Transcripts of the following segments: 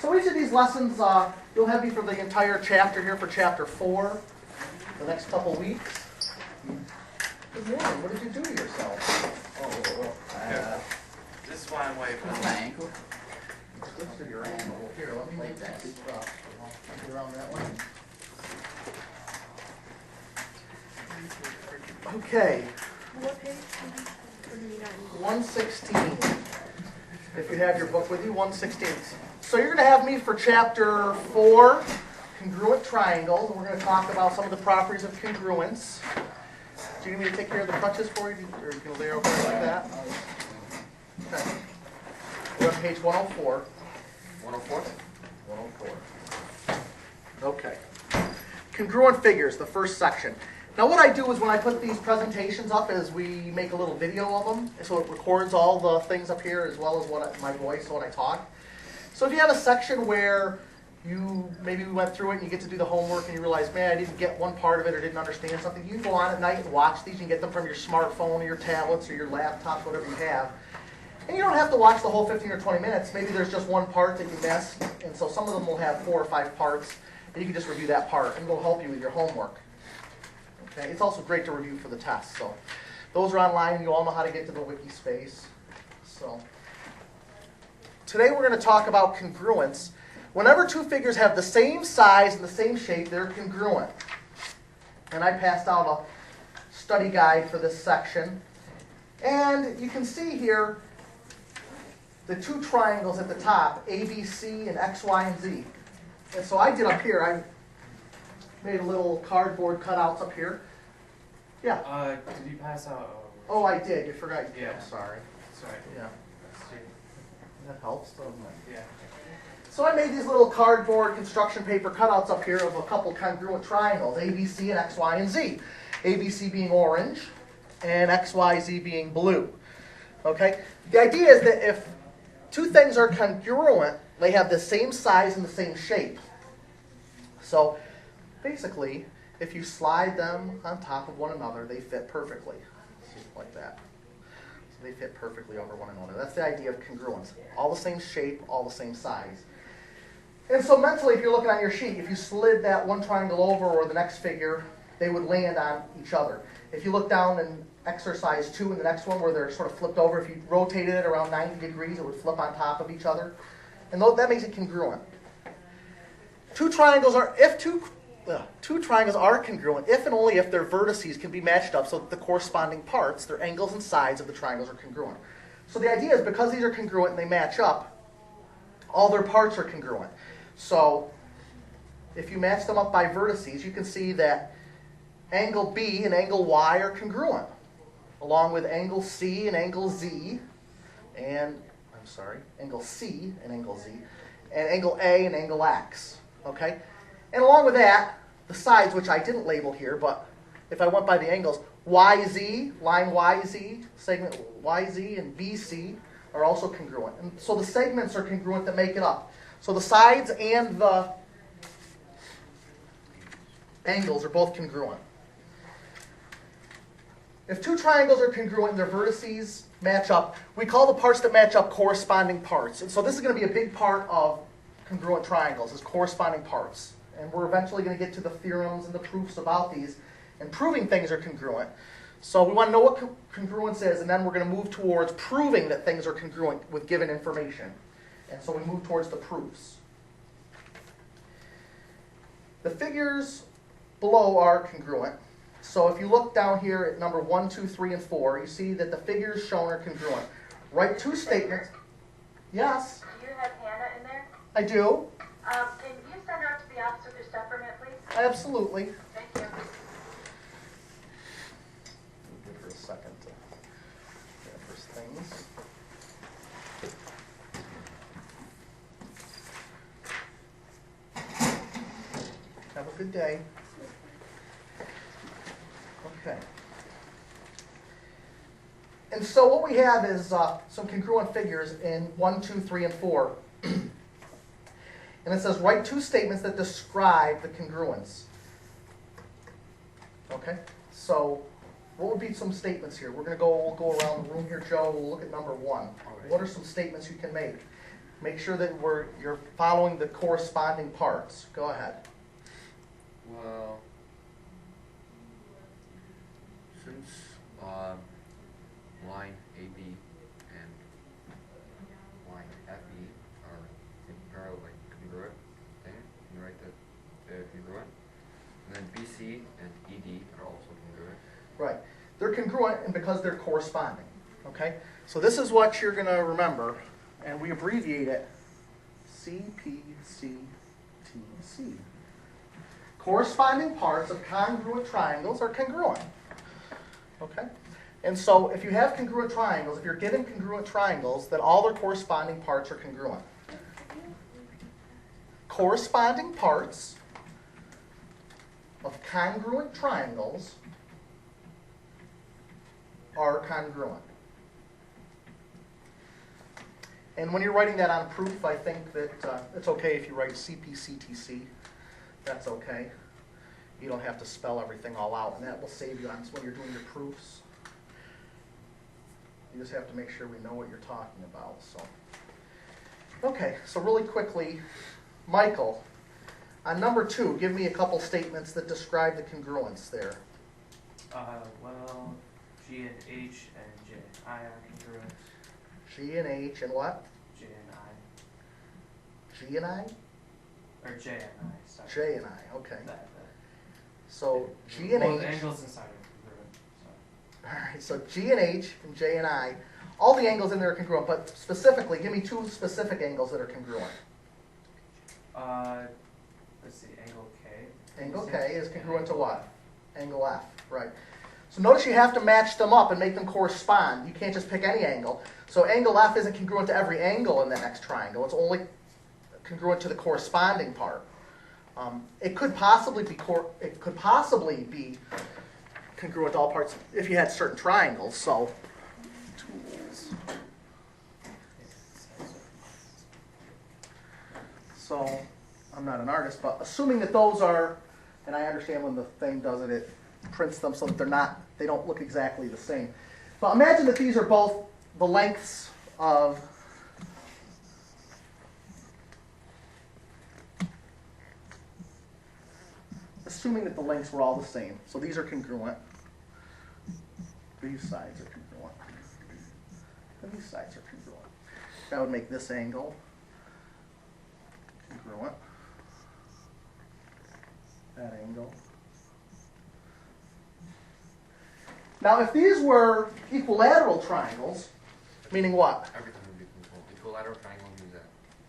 So each of these lessons, you'll have me for the entire chapter here for chapter 4, the next couple weeks. Good morning. What did you do to yourself? This is why I'm waiting for my ankle. Twisted your ankle. Here, let me make that stuff. I'll get around that one. Okay. What page? 116. If you have your book with you, 116. So you're going to have me for chapter 4, congruent triangles, and we're going to talk about some of the properties of congruence. Do you need me to take care of the crutches for you, or you can lay over there like that? Okay. We're on page 104. 104? 104. Okay. Congruent figures, the first section. Now what I do is when I put these presentations up is we make a little video of them, so it records all the things up here as well as my voice when I talk. So if you have a section where maybe we went through it and you get to do the homework and you realize, man, I didn't get one part of it or didn't understand something, you can go on at night and watch these. You can get them from your smartphone or your tablets or your laptops, whatever you have. And you don't have to watch the whole 15 or 20 minutes. Maybe there's just one part that you missed, and so some of them will have 4 or 5 parts, and you can just review that part, and it'll help you with your homework. Okay? It's also great to review for the test. So those are online. You all know how to get to the wiki space. So today we're going to talk about congruence. Whenever two figures have the same size and the same shape, they're congruent. And I passed out a study guide for this section. And you can see here the two triangles at the top, ABC and X, Y, and Z. And so I did up here, I made a little cardboard cutouts up here. Yeah. Did you pass out? Oh, I did. You forgot. Yeah. I'm sorry. Sorry. Yeah. That helps, doesn't it? Yeah. So I made these little cardboard construction paper cutouts up here of a couple congruent triangles, ABC and X, Y, and Z. ABC being orange, and X, Y, Z being blue. Okay? The idea is that if two things are congruent, they have the same size and the same shape. So basically, if you slide them on top of one another, they fit perfectly. Like that. So they fit perfectly over one another. That's the idea of congruence. All the same shape, all the same size. And so mentally, if you're looking on your sheet, if you slid that one triangle over or the next figure, they would land on each other. If you look down in exercise 2 in the next one where they're sort of flipped over, if you rotated it around 90 degrees, it would flip on top of each other. And that makes it congruent. Two triangles are congruent if and only if their vertices can be matched up so that the corresponding parts, their angles and sides of the triangles are congruent. So the idea is because these are congruent and they match up, all their parts are congruent. So if you match them up by vertices, you can see that angle B and angle Y are congruent, along with angle C and angle Z, and, angle C and angle Z, and angle A and angle X, okay? And along with that, the sides, which I didn't label here, but if I went by the angles, YZ, line YZ, segment YZ, and BC are also congruent. And so the segments are congruent that make it up. So the sides and the angles are both congruent. If two triangles are congruent and their vertices match up, we call the parts that match up corresponding parts. And so this is going to be a big part of congruent triangles, is corresponding parts. And we're eventually going to get to the theorems and the proofs about these and proving things are congruent. So we want to know what congruence is, and then we're going to move towards proving that things are congruent with given information. And so we move towards the proofs. The figures below are congruent. So if you look down here at number 1, 2, 3, and 4, you see that the figures shown are congruent. Write two statements. Yes? Do you have Hannah in there? I do. Can you send her to the office with your stuff for a minute, please? Absolutely. Thank you. Give her a second to grab her things. Have a good day. Okay. And so what we have is some congruent figures in 1, 2, 3, and 4. And it says, write two statements that describe the congruence. Okay? So what would be some statements here? We'll go around the room here, Joe. We'll look at number 1. What are some statements you can make? Make sure that you're following the corresponding parts. Go ahead. Well, since line AB and line FE are like congruent thing, you can write that they're congruent. And then BC and ED are also congruent. Right. They're congruent and because they're corresponding. Okay? So this is what you're going to remember, and we abbreviate it CPCTC. Corresponding parts of congruent triangles are congruent. Okay? And so if you have congruent triangles, if you're given congruent triangles, then all their corresponding parts are congruent. Corresponding parts of congruent triangles are congruent. And when you're writing that on proof, I think that it's okay if you write CPCTC. That's okay. You don't have to spell everything all out, and that will save you on when you're doing your proofs. You just have to make sure we know what you're talking about. So, okay, so really quickly, Michael, on number 2, give me a couple statements that describe the congruence there. Well, G and H and J and I are congruent. G and H and what? J and I. G and I? Or J and I, sorry. J and I, okay. That. So G and Well, H. the angles inside are congruent. All right, so G and H and J and I, all the angles in there are congruent, but specifically, give me 2 specific angles that are congruent. Let's see, angle K. Angle K is congruent to what? Angle F, right. So notice you have to match them up and make them correspond. You can't just pick any angle. So angle F isn't congruent to every angle in the next triangle. It's only congruent to the corresponding part. It could possibly be congruent to all parts if you had certain triangles. So tools. So I'm not an artist, but assuming that those are, and I understand when the thing does it, it prints them so that they don't look exactly the same. But imagine that these are both the lengths of assuming that the lengths were all the same. So these are congruent. These sides are congruent. And these sides are congruent. That would make this angle congruent. That angle. Now, if these were equilateral triangles, meaning what? Everything would be congruent. Equilateral triangle means that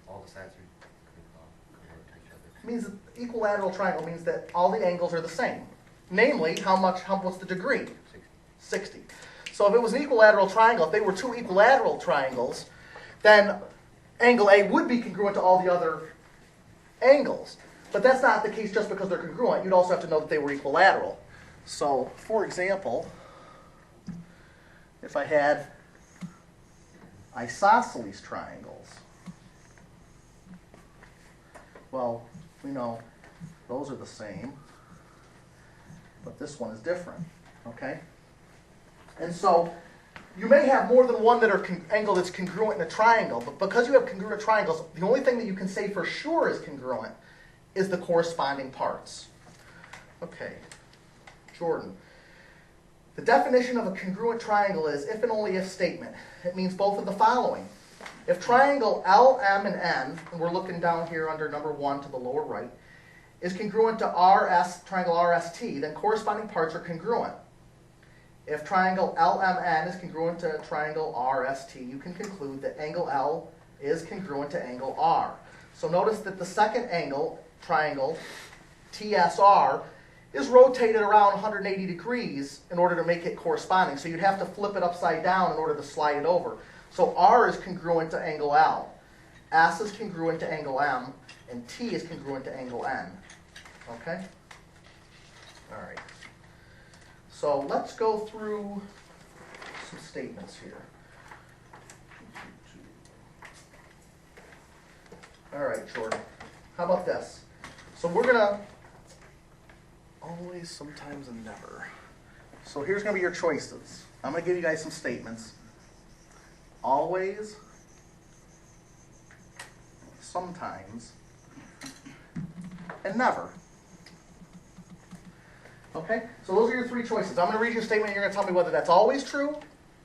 all the sides are congruent to each other. Means that equilateral triangle means that all the angles are the same. Namely, what's the degree? 60. So if it was an equilateral triangle, if they were 2 equilateral triangles, then angle A would be congruent to all the other angles. But that's not the case just because they're congruent. You'd also have to know that they were equilateral. So, for example, if I had isosceles triangles, well, we know those are the same, but this one is different, okay? And so you may have more than one angle that's congruent in a triangle, but because you have congruent triangles, the only thing that you can say for sure is congruent is the corresponding parts. Okay, Jordan. The definition of a congruent triangle is if and only if statement. It means both of the following. If triangle L, M, and N, and we're looking down here under number 1 to the lower right, is congruent to triangle RST, then corresponding parts are congruent. If triangle LMN is congruent to triangle RST, you can conclude that angle L is congruent to angle R. So notice that the second angle, triangle TSR, is rotated around 180 degrees in order to make it corresponding. So you'd have to flip it upside down in order to slide it over. So R is congruent to angle L, S is congruent to angle M, and T is congruent to angle N. Okay? All right. So let's go through some statements here. All right, Jordan. How about this? So we're going to always, sometimes, and never. So here's going to be your choices. I'm going to give you guys some statements. Always, sometimes, and never. Okay, so those are your three choices. I'm going to read you a statement and you're going to tell me whether that's always true,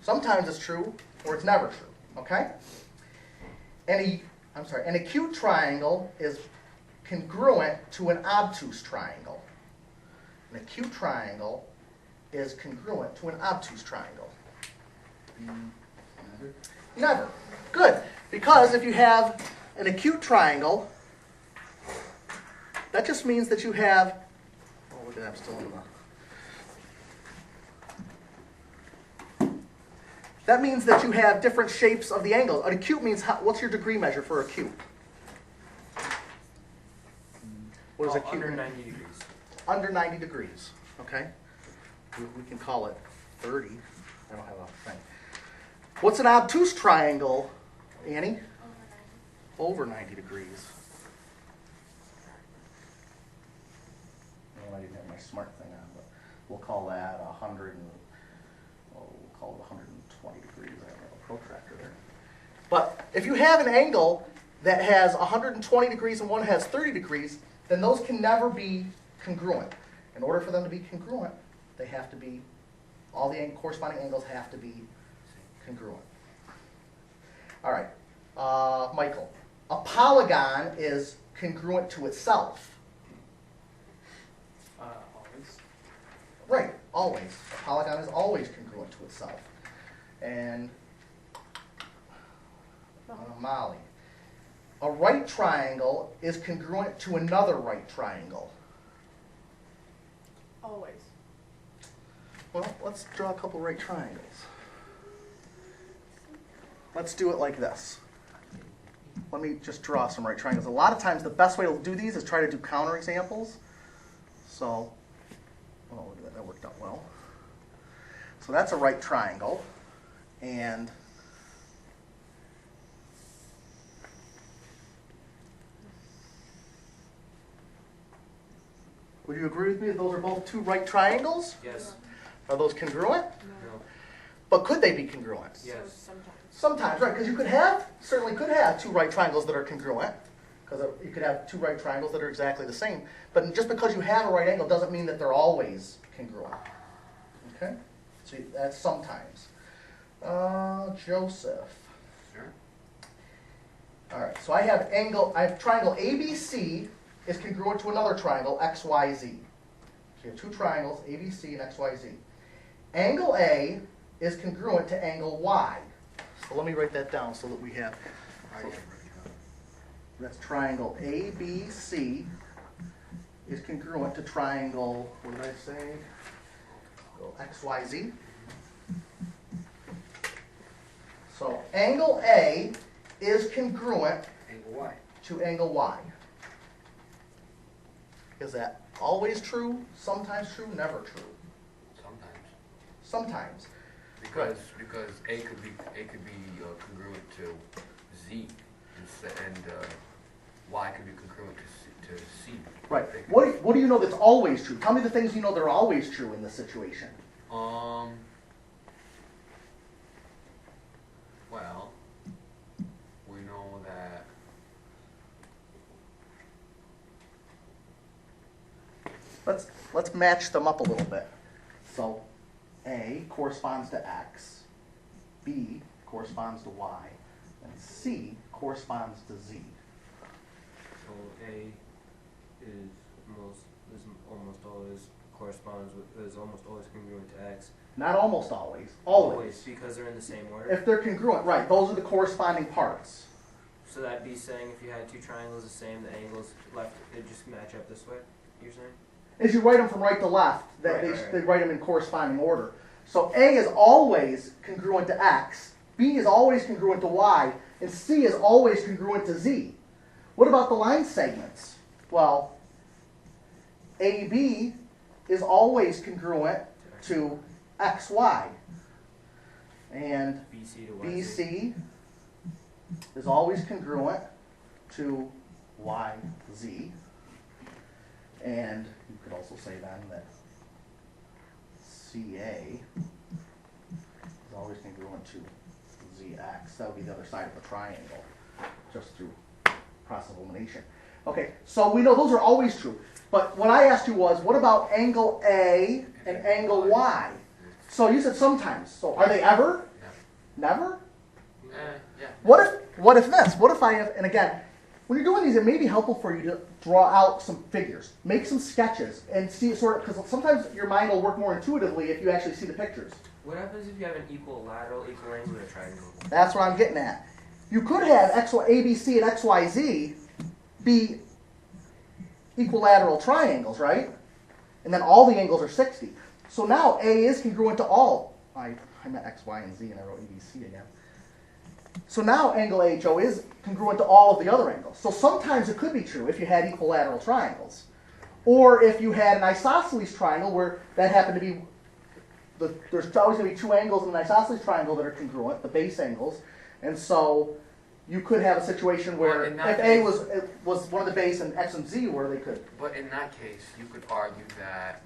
sometimes it's true, or it's never true. Okay? An acute triangle is congruent to an obtuse triangle. An acute triangle is congruent to an obtuse triangle. Never. Good. Because if you have an acute triangle, that just means that you have, oh, look at that, I'm still in the, that means that you have different shapes of the angles. An acute means, what's your degree measure for acute? What is acute? Under 90 degrees. Under 90 degrees, okay? We can call it 30. I don't have a thing. What's an obtuse triangle, Annie? Over 90 degrees. Well, I didn't have my smart thing on, but we'll call that 100 and, we'll call it 120 degrees. I don't have a protractor there. But if you have an angle that has 120 degrees and one has 30 degrees, then those can never be congruent. In order for them to be congruent, they have to be, all the corresponding angles have to be congruent. All right, Michael. A polygon is congruent to itself. Always. Right, always. A polygon is always congruent to itself. And Molly. A right triangle is congruent to another right triangle. Always. Well, let's draw a couple right triangles. Let's do it like this. Let me just draw some right triangles. A lot of times the best way to do these is try to do counterexamples. So, oh, look at that, that worked out well. So that's a right triangle. And would you agree with me that those are both two right triangles? Yes. Are those congruent? No. But could they be congruent? Yes. Sometimes. Sometimes, right, because you could have, certainly could have two right triangles that are congruent, because you could have two right triangles that are exactly the same, but just because you have a right angle doesn't mean that they're always congruent. Okay? So that's sometimes. Joseph. Sure. All right, so I have triangle ABC is congruent to another triangle, XYZ. So you have two triangles, ABC and XYZ. Angle A is congruent to angle Y. So let me write that down so that we have, that's triangle ABC is congruent to triangle, what did I say? Go XYZ. So angle A is congruent Angle Y. to angle Y. Is that always true, sometimes true, never true? Sometimes. Sometimes. Because A could be congruent to Z, and Y could be congruent to C. Right. What do you know that's always true? Tell me the things you know that are always true in this situation. Well, we know that Let's match them up a little bit. So A corresponds to X, B corresponds to Y, and C corresponds to Z. So A is almost always corresponds with, is almost always congruent to X. Not almost always, always. Because they're in the same order. If they're congruent, right, those are the corresponding parts. So that'd be saying if you had two triangles the same, the angles left, they just match up this way, you're saying? As you write them from right to left, they write them in corresponding order. So A is always congruent to X, B is always congruent to Y, and C is always congruent to Z. What about the line segments? Well, AB is always congruent to XY, and BC to YZ. BC is always congruent to YZ. And you could also say then that CA is always congruent to ZX. That would be the other side of a triangle, just through process of elimination. Okay, so we know those are always true. But what I asked you was, what about angle A and angle Y? So you said sometimes. So are they ever? Never? Yeah. What if this? What if I have, and again, when you're doing these, it may be helpful for you to draw out some figures, make some sketches, and see sort of, because sometimes your mind will work more intuitively if you actually see the pictures. What happens if you have an equilateral, equiangular triangle? That's what I'm getting at. You could have ABC and XYZ be equilateral triangles, right? And then all the angles are 60. So now A is congruent to all. I meant X, Y, and Z, and I wrote ABC again. So now angle AHO is congruent to all of the other angles. So sometimes it could be true if you had equilateral triangles. Or if you had an isosceles triangle where that happened to be, there's always going to be two angles in an isosceles triangle that are congruent, the base angles. And so you could have a situation where if A was one of the base and X and Z were, they could. But in that case, you could argue that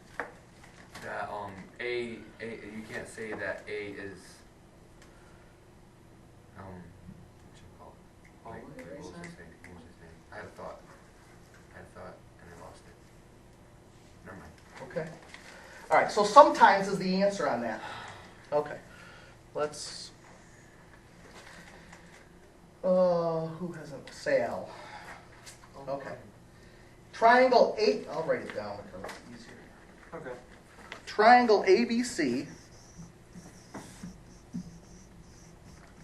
A you can't say that A is what you call it? Like, what was his name? I had a thought and I lost it. Never mind. Okay. All right, so sometimes is the answer on that. Okay. Let's, who hasn't? Sal. Okay. Triangle 8, I'll write it down because it's easier. Okay. Triangle ABC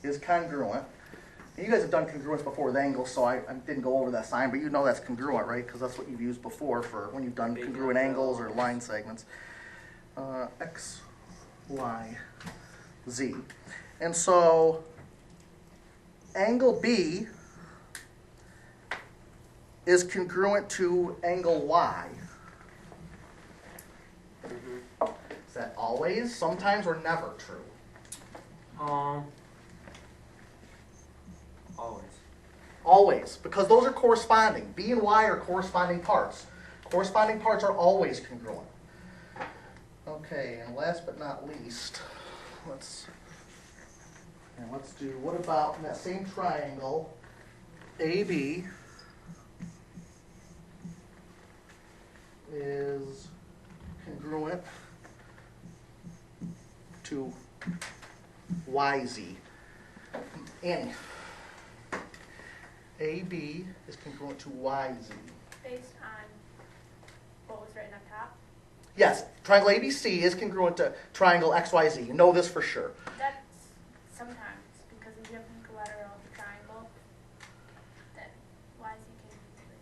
is congruent. And you guys have done congruence before with angles, so I didn't go over that sign, but you know that's congruent, right? Because that's what you've used before for when you've done congruent angles or line segments. X, Y, Z. And so angle B is congruent to angle Y. Is that always, sometimes, or never true? Always. Always, because those are corresponding. B and Y are corresponding parts. Corresponding parts are always congruent. Okay, and last but not least, let's do, what about in that same triangle, AB is congruent to YZ. Annie. AB is congruent to YZ. Based on what was written up top? Yes, triangle ABC is congruent to triangle XYZ. You know this for sure. That's sometimes, because if you have an equilateral of the triangle, then YZ can be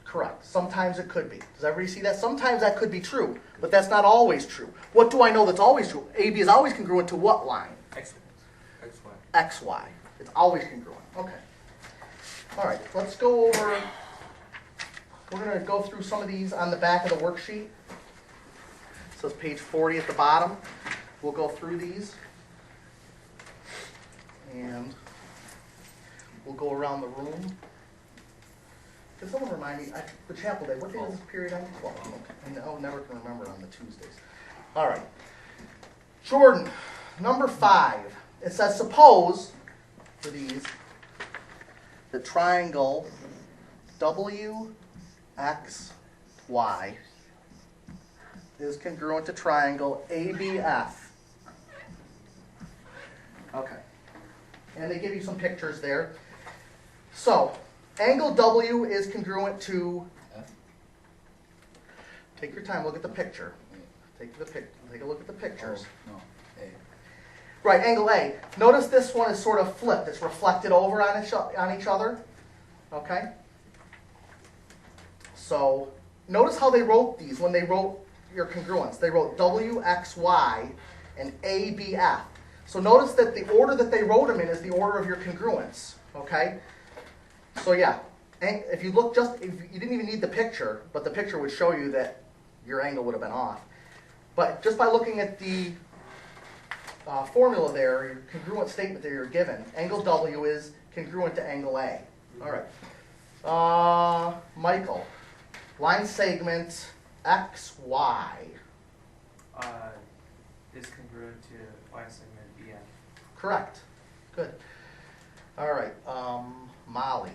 Correct. Sometimes it could be. Does everybody see that? Sometimes that could be true, but that's not always true. What do I know that's always true? AB is always congruent to what line? XY. XY. It's always congruent. Okay. All right, let's go over, we're going to go through some of these on the back of the worksheet. So it's page 40 at the bottom. We'll go through these. And we'll go around the room. Can someone remind me, the chapel day, what day is this period on? 12. I never can remember it on the Tuesdays. All right. Jordan, number 5. It says, suppose, for these, the triangle WXY is congruent to triangle ABF. Okay. And they give you some pictures there. So, angle W is congruent to, take your time, look at the picture. Take a look at the pictures. No, A. Right, angle A. Notice this one is sort of flipped. It's reflected over on each other. Okay? So, notice how they wrote these when they wrote your congruence. They wrote WXY and ABF. So notice that the order that they wrote them in is the order of your congruence. Okay? So yeah, if you look if you didn't even need the picture, but the picture would show you that your angle would have been off. But just by looking at the formula there, your congruent statement that you're given, angle W is congruent to angle A. All right. Michael, line segment XY. Is congruent to Y segment BF. Correct. Good. All right. Molly,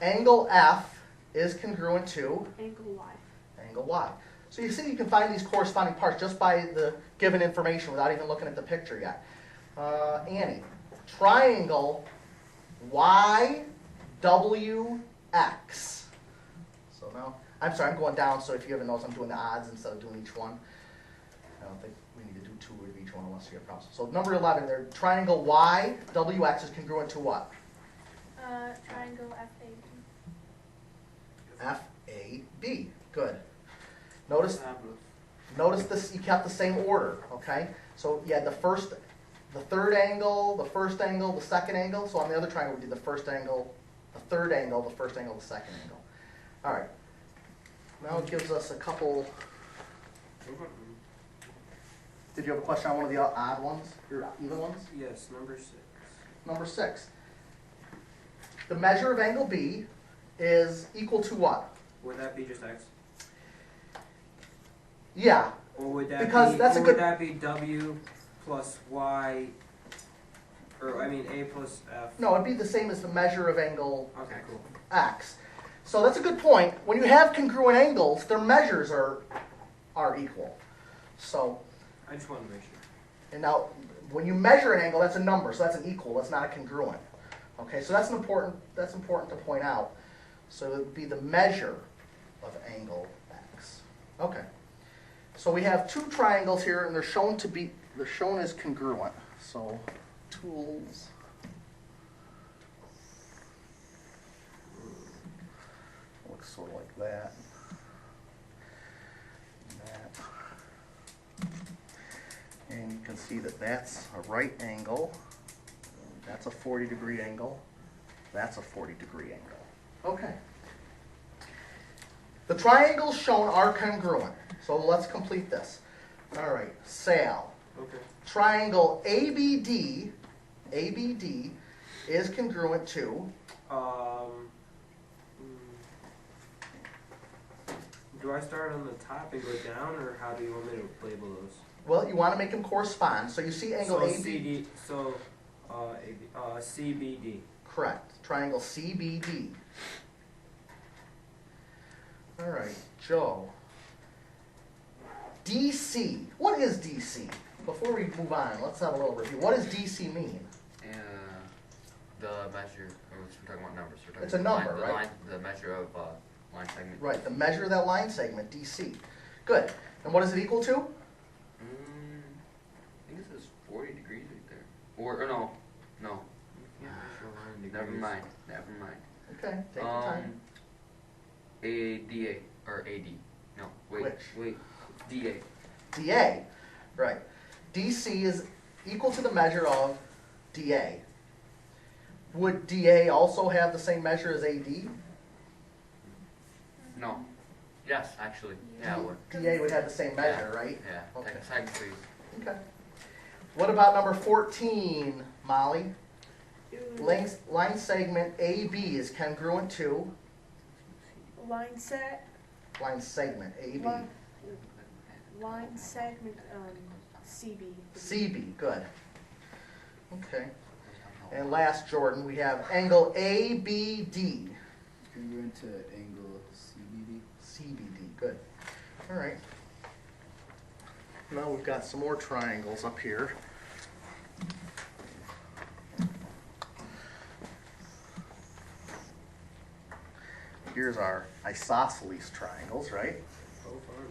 Angle F is congruent to Angle Y. angle Y. So you see you can find these corresponding parts just by the given information without even looking at the picture yet. Annie, triangle YWX. So now, I'm sorry, I'm going down, so if you haven't noticed, I'm doing the odds instead of doing each one. I don't think we need to do 2 of each one unless you have problems. So number 11 there, triangle YWX is congruent to what? Triangle FAB. FAB. Good. Notice this, you kept the same order, okay? So you had the third angle, the first angle, the second angle. So on the other triangle, we did the first angle, the third angle, the first angle, the second angle. All right. Now it gives us a couple. Did you have a question on one of the odd ones, or even ones? Yes, number 6. Number 6. The measure of angle B is equal to what? Would that be just x? Yeah. Or would that Because be, that's a or good- would that be w plus y, or I mean a plus f? No, it'd be the same as the measure of angle Okay, cool. X. So that's a good point. When you have congruent angles, their measures are equal. So, I just wanted to make sure. and now when you measure an angle, that's a number, so that's an equal. That's not a congruent. Okay, so that's important to point out. So it would be the measure of angle X. Okay. So we have 2 triangles here, and they're shown as congruent. So tools. Looks sort of like that. And that. And you can see that that's a right angle. That's a 40-degree angle. That's a 40-degree angle. Okay. The triangles shown are congruent. So let's complete this. All right, Sal. Okay. Triangle ABD is congruent to, Do I start on the top and go down, or how do you want me to label those? well, you want to make them correspond. So you see angle so AB. CD, so CBD. Correct. Triangle CBD. All right, Joe. DC. What is DC? Before we move on, let's have a little review. What does DC mean? The measure, we're talking about numbers. We're talking It's a about number, the right? line, the measure of line segment. Right, the measure of that line segment, DC. Good. And what is it equal to? I think this is 40 degrees right there. Or no. You can't measure line degrees. Never mind. Okay, take your time. ADA or AD. No, wait. Which? Wait. DA. DA. Right. DC is equal to the measure of DA. Would DA also have the same measure as AD? No. Yes, actually. Yeah, it would. DA would have the same measure, right? Yeah. Okay. Technically. Okay. What about number 14, Molly? Line segment AB is congruent to Line set. line segment AB. Line segment CB. CB, good. Okay. And last, Jordan, we have angle ABD. Congruent to angle CBD. CBD, good. All right. Now we've got some more triangles up here. Here's our isosceles triangles, right? So fun.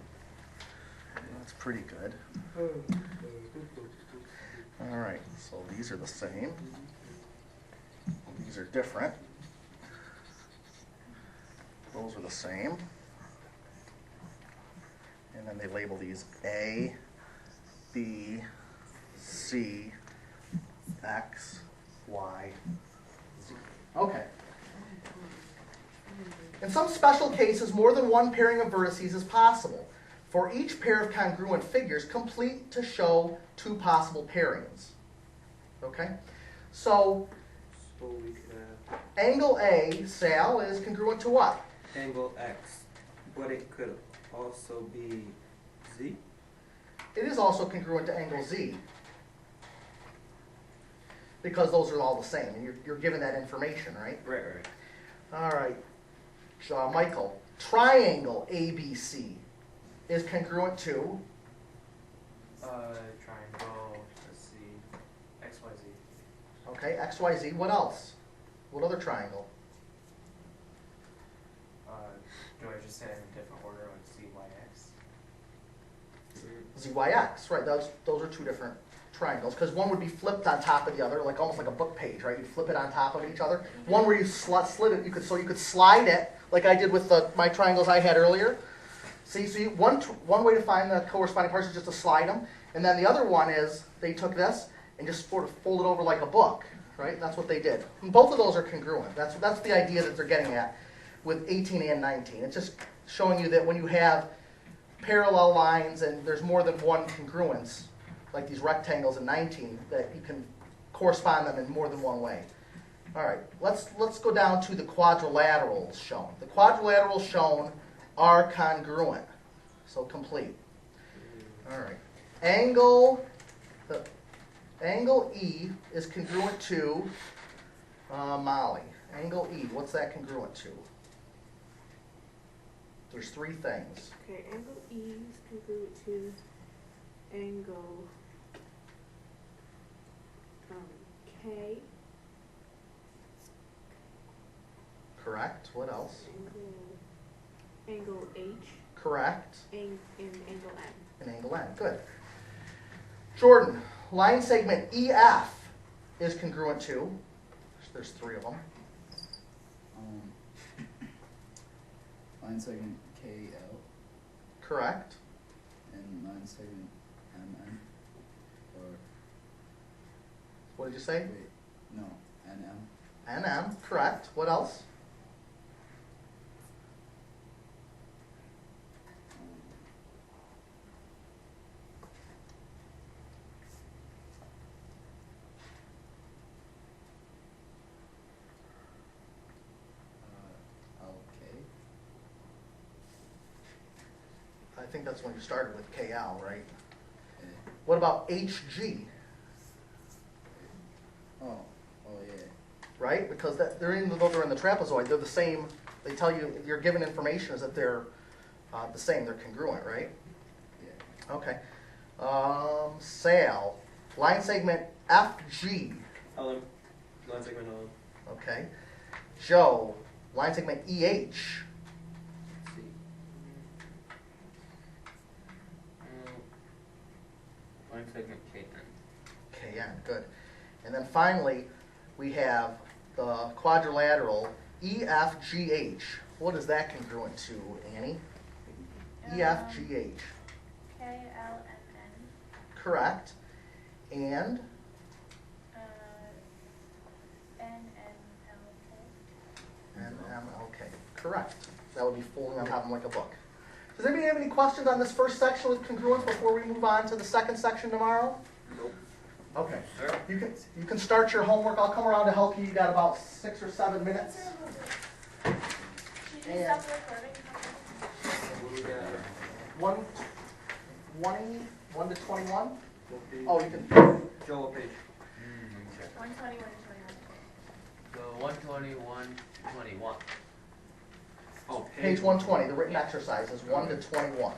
That's pretty good. All right, so these are the same. These are different. Those are the same. And then they label these A, B, C, X, Y, Z. Okay. In some special cases, more than one pairing of vertices is possible. For each pair of congruent figures, complete to show 2 possible pairings. Okay? So, So we could have angle A, Sal, is congruent to what? angle X, but it could also be Z. It is also congruent to angle Z. Because those are all the same, and you're given that information, right? Right. All right, Michael, triangle ABC is congruent to, Triangle, let's see, XYZ. okay, XYZ, what else? What other triangle? Do I just say it in a different order, like CYX? ZYX, right, those are two different triangles, because one would be flipped on top of the other, like almost like a book page, right? You flip it on top of each other. One where you slid it, you could slide it, like I did with my triangles I had earlier. See, so one way to find the corresponding parts is just to slide them, and then the other one is they took this and just sort of fold it over like a book, right? That's what they did. And both of those are congruent. That's the idea that they're getting at with 18 and 19. It's just showing you that when you have parallel lines and there's more than one congruence, like these rectangles in 19, that you can correspond them in more than one way. All right, let's go down to the quadrilaterals shown. The quadrilaterals shown are congruent, so complete. All right, the angle E is congruent to Molly. Angle E, what's that congruent to? There's three things. Okay, angle E is congruent to angle K. Correct. What else? Angle H. Correct. And angle M. And angle N. Good. Jordan, line segment EF is congruent to, there's three of them. Line segment KL Correct. and line segment MN. Or What did you say? wait, no, NM. And M. Correct. What else? LK. I think that's when you started with KL, right? A. What about HG? Oh, yeah. Right? Because even though they're in the trapezoid, they're the same. They tell you, you're given information is that they're the same. They're congruent, right? Yeah. Okay. Sal, line segment FG. LM. Line segment LM. Okay. Joe, line segment EH. Let's see. Line segment KN. KN, good. And then finally, we have the quadrilateral EFGH. What is that congruent to, Annie? EFGH. KLMN. Correct. And NMLK. Correct. That would be folding on top of them like a book. Does anybody have any questions on this first section with congruence before we move on to the second section tomorrow? Nope. Okay. Sure. You can start your homework. I'll come around to help you. You got about 6 or 7 minutes. Should you And- stop recording? What do we got? 120, 1 to 21? What page? Oh, you can. Joe, what page? Let me check. 120, 121. So 121, 21. Oh, Page 120, the written exercise is 1 to 21.